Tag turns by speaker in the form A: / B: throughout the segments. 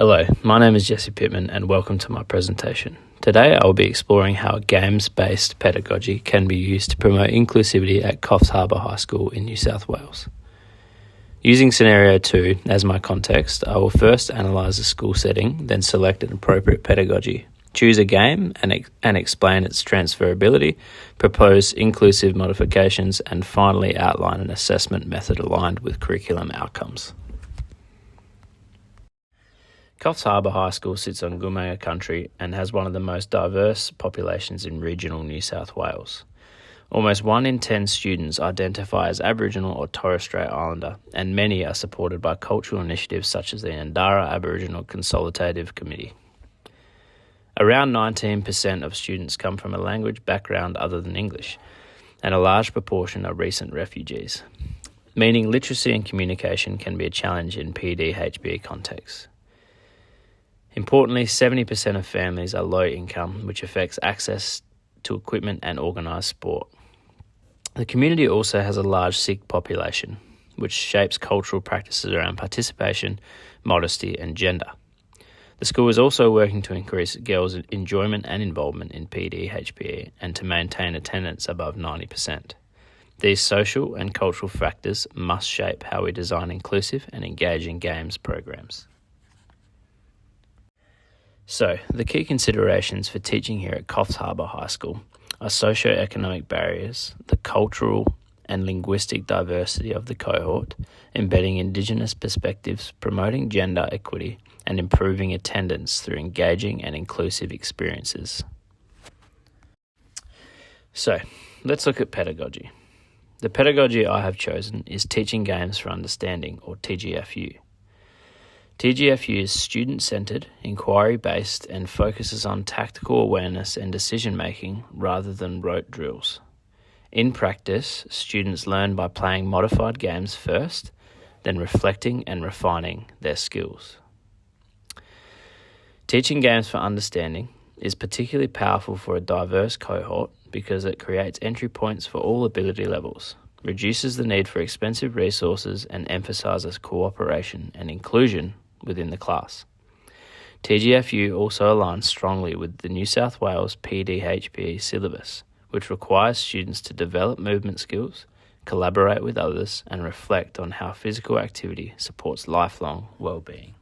A: Hello, my name is Jesse Pittman and welcome to my presentation. Today I will be exploring how games-based pedagogy can be used to promote inclusivity at Coffs Harbour High School in New South Wales. Using Scenario 2 as my context, I will first analyse the school setting, then select an appropriate pedagogy, choose a game and explain its transferability, propose inclusive modifications, and finally outline an assessment method aligned with curriculum outcomes. Coffs Harbour High School sits on Goomanga country and has one of the most diverse populations in regional New South Wales. Almost 1 in 10 students identify as Aboriginal or Torres Strait Islander, and many are supported by cultural initiatives such as the Ndara Aboriginal Consultative Committee. Around 19% of students come from a language background other than English, and a large proportion are recent refugees, meaning literacy and communication can be a challenge in PDHB contexts. Importantly, 70% of families are low income, which affects access to equipment and organised sport. The community also has a large Sikh population, which shapes cultural practices around participation, modesty and gender. The school is also working to increase girls' enjoyment and involvement in PDHPE and to maintain attendance above 90%. These social and cultural factors must shape how we design inclusive and engaging games programs. So, the key considerations for teaching here at Coffs Harbour High School are socio-economic barriers, the cultural and linguistic diversity of the cohort, embedding Indigenous perspectives, promoting gender equity, and improving attendance through engaging and inclusive experiences. So, let's look at pedagogy. The pedagogy I have chosen is Teaching Games for Understanding, or TGFU. TGFU is student-centred, inquiry-based and focuses on tactical awareness and decision-making rather than rote drills. In practice, students learn by playing modified games first, then reflecting and refining their skills. Teaching Games for Understanding is particularly powerful for a diverse cohort because it creates entry points for all ability levels, reduces the need for expensive resources and emphasises cooperation and inclusion within the class. TGFU also aligns strongly with the New South Wales PDHPE syllabus, which requires students to develop movement skills, collaborate with others, and reflect on how physical activity supports lifelong well-being.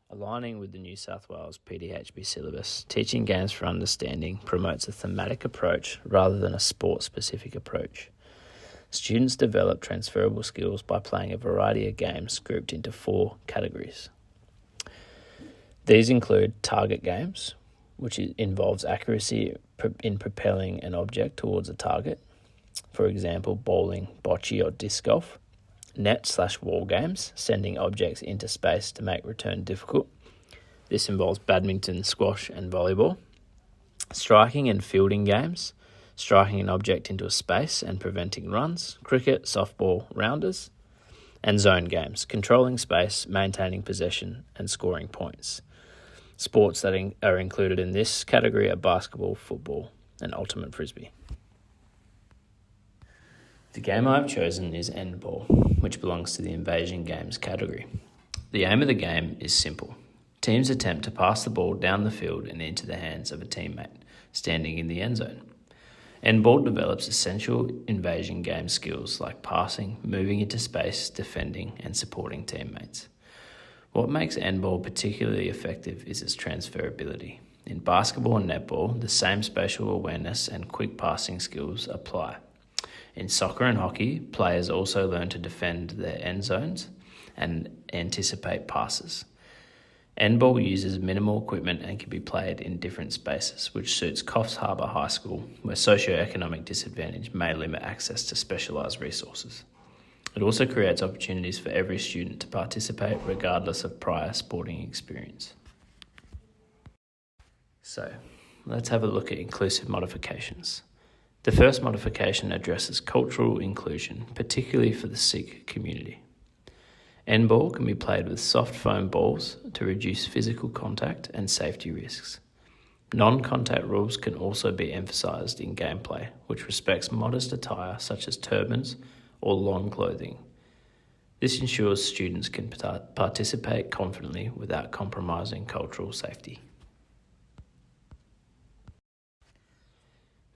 A: Aligning with the New South Wales PDHPE syllabus, Teaching Games for Understanding promotes a thematic approach rather than a sport-specific approach. Students develop transferable skills by playing a variety of games grouped into 4 categories. These include target games, which involves accuracy in propelling an object towards a target, for example, bowling, bocce or disc golf. Net/wall games, sending objects into space to make return difficult. This involves badminton, squash and volleyball. Striking and fielding games, striking an object into a space and preventing runs, cricket, softball, rounders, and zone games, controlling space, maintaining possession, and scoring points. Sports that are included in this category are basketball, football, and ultimate frisbee. The game I've chosen is Endball, which belongs to the Invasion Games category. The aim of the game is simple. Teams attempt to pass the ball down the field and into the hands of a teammate standing in the end zone. Endball develops essential invasion game skills like passing, moving into space, defending, and supporting teammates. What makes Endball particularly effective is its transferability. In basketball and netball, the same spatial awareness and quick passing skills apply. In soccer and hockey, players also learn to defend their end zones and anticipate passes. Endball uses minimal equipment and can be played in different spaces, which suits Coffs Harbour High School, where socio-economic disadvantage may limit access to specialised resources. It also creates opportunities for every student to participate regardless of prior sporting experience. So, let's have a look at inclusive modifications. The first modification addresses cultural inclusion, particularly for the Sikh community. Endball can be played with soft foam balls to reduce physical contact and safety risks. Non-contact rules can also be emphasised in gameplay, which respects modest attire such as turbans or long clothing. This ensures students can participate confidently without compromising cultural safety.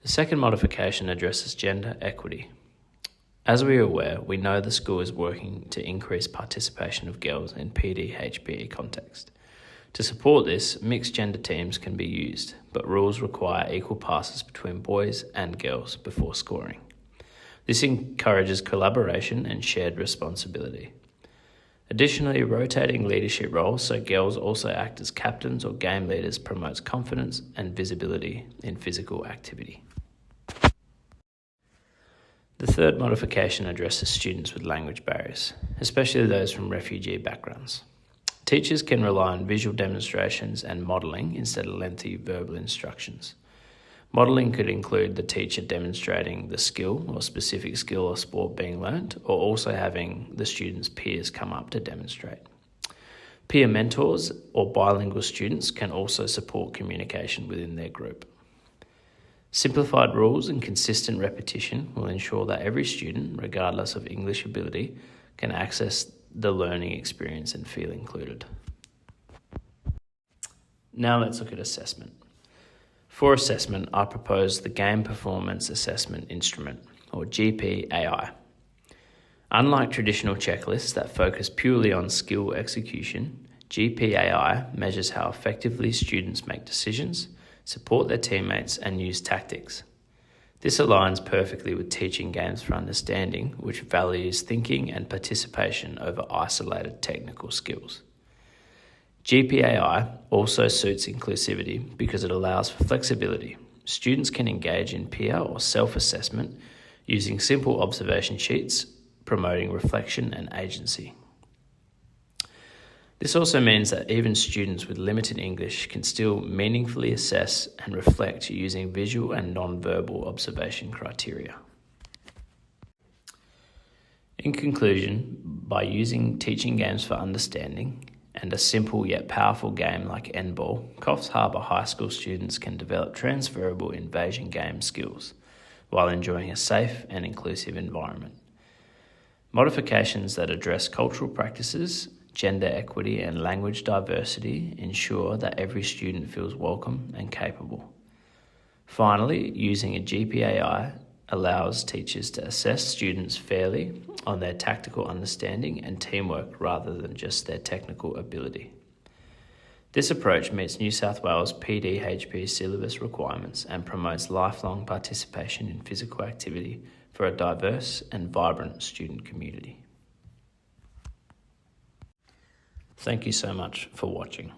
A: The second modification addresses gender equity. As we are aware, we know the school is working to increase participation of girls in PD/HPE context. To support this, mixed gender teams can be used, but rules require equal passes between boys and girls before scoring. This encourages collaboration and shared responsibility. Additionally, rotating leadership roles so girls also act as captains or game leaders promotes confidence and visibility in physical activity. The third modification addresses students with language barriers, especially those from refugee backgrounds. Teachers can rely on visual demonstrations and modelling instead of lengthy verbal instructions. Modelling could include the teacher demonstrating the skill or specific skill or sport being learnt, or also having the students' peers come up to demonstrate. Peer mentors or bilingual students can also support communication within their group. Simplified rules and consistent repetition will ensure that every student, regardless of English ability, can access the learning experience and feel included. Now let's look at assessment. For assessment, I propose the Game Performance Assessment Instrument, or GPAI. Unlike traditional checklists that focus purely on skill execution, GPAI measures how effectively students make decisions, support their teammates, and use tactics. This aligns perfectly with teaching games for understanding, which values thinking and participation over isolated technical skills. GPAI also suits inclusivity because it allows for flexibility. Students can engage in peer or self-assessment using simple observation sheets, promoting reflection and agency. This also means that even students with limited English can still meaningfully assess and reflect using visual and non-verbal observation criteria. In conclusion, by using teaching games for understanding and a simple yet powerful game like N-Ball, Coffs Harbour High School students can develop transferable invasion game skills while enjoying a safe and inclusive environment. Modifications that address cultural practices, gender equity and language diversity ensure that every student feels welcome and capable. Finally, using a GPAI allows teachers to assess students fairly on their tactical understanding and teamwork rather than just their technical ability. This approach meets New South Wales PD/HP syllabus requirements and promotes lifelong participation in physical activity for a diverse and vibrant student community. Thank you so much for watching.